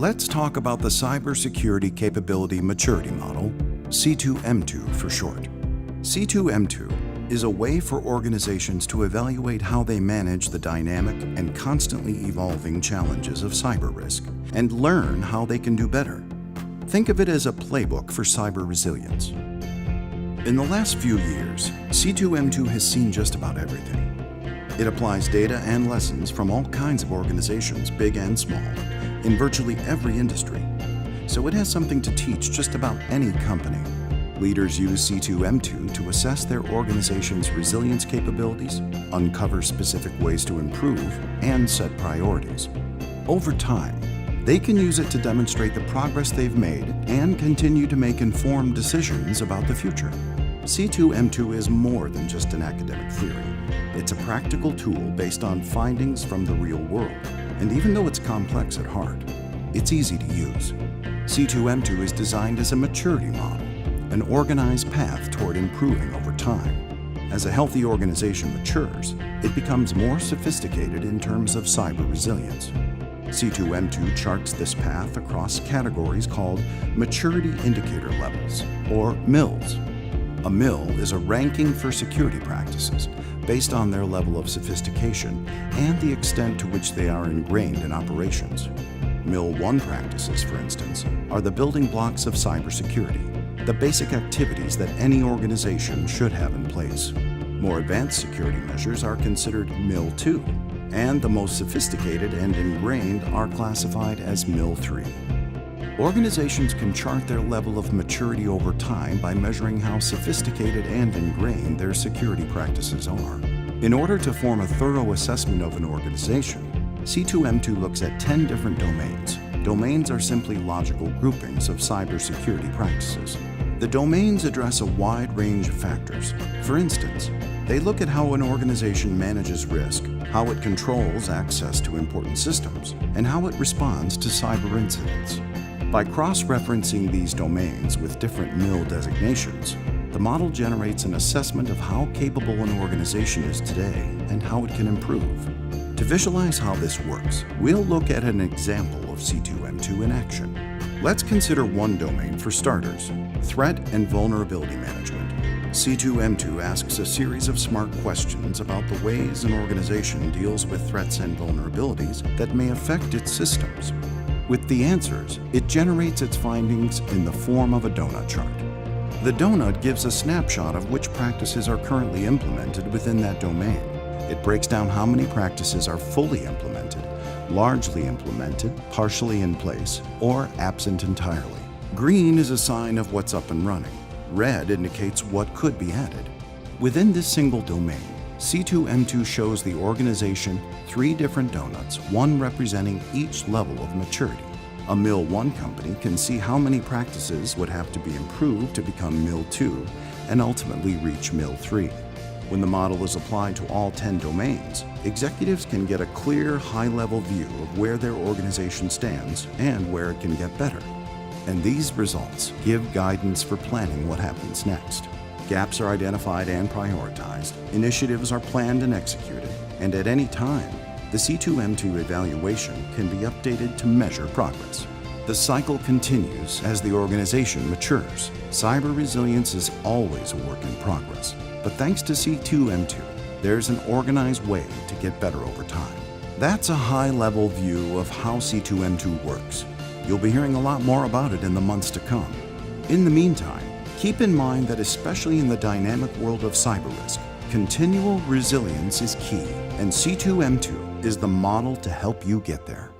Let's talk about the Cybersecurity Capability Maturity Model, C2M2 for short. C2M2 is a way for organizations to evaluate how they manage the dynamic and constantly evolving challenges of cyber risk and learn how they can do better. Think of it as a playbook for cyber resilience. In the last few years, C2M2 has seen just about everything. It applies data and lessons from all kinds of organizations, big and small, in virtually every industry. So it has something to teach just about any company. Leaders use C2M2 to assess their organization's resilience capabilities, uncover specific ways to improve, and set priorities. Over time, they can use it to demonstrate the progress they've made and continue to make informed decisions about the future. C2M2 is more than just an academic theory. It's a practical tool based on findings from the real world. And even though it's complex at heart, it's easy to use. C2M2 is designed as a maturity model, an organized path toward improving over time. As a healthy organization matures, it becomes more sophisticated in terms of cyber resilience. C2M2 charts this path across categories called Maturity Indicator Levels, or MILs. A MIL is a ranking for security practices based on their level of sophistication and the extent to which they are ingrained in operations. MIL 1 practices, for instance, are the building blocks of cybersecurity, the basic activities that any organization should have in place. More advanced security measures are considered MIL 2, and the most sophisticated and ingrained are classified as MIL 3. Organizations can chart their level of maturity over time by measuring how sophisticated and ingrained their security practices are. In order to form a thorough assessment of an organization, C2M2 looks at 10 different domains. Domains are simply logical groupings of cybersecurity practices. The domains address a wide range of factors. For instance, they look at how an organization manages risk, how it controls access to important systems, and how it responds to cyber incidents. By cross-referencing these domains with different MIL designations, the model generates an assessment of how capable an organization is today and how it can improve. To visualize how this works, we'll look at an example of C2M2 in action. Let's consider one domain for starters: threat and vulnerability management. C2M2 asks a series of smart questions about the ways an organization deals with threats and vulnerabilities that may affect its systems. With the answers, it generates its findings in the form of a donut chart. The donut gives a snapshot of which practices are currently implemented within that domain. It breaks down how many practices are fully implemented, largely implemented, partially in place, or absent entirely. Green is a sign of what's up and running. Red indicates what could be added. Within this single domain, C2M2 shows the organization 3 different donuts, one representing each level of maturity. A MIL 1 company can see how many practices would have to be improved to become MIL 2 and ultimately reach MIL 3. When the model is applied to all 10 domains, executives can get a clear, high-level view of where their organization stands and where it can get better. And these results give guidance for planning what happens next. Gaps are identified and prioritized, initiatives are planned and executed, and at any time, the C2M2 evaluation can be updated to measure progress. The cycle continues as the organization matures. Cyber resilience is always a work in progress, but thanks to C2M2, there's an organized way to get better over time. That's a high-level view of how C2M2 works. You'll be hearing a lot more about it in the months to come. In the meantime, keep in mind that especially in the dynamic world of cyber risk, continual resilience is key, and C2M2 is the model to help you get there.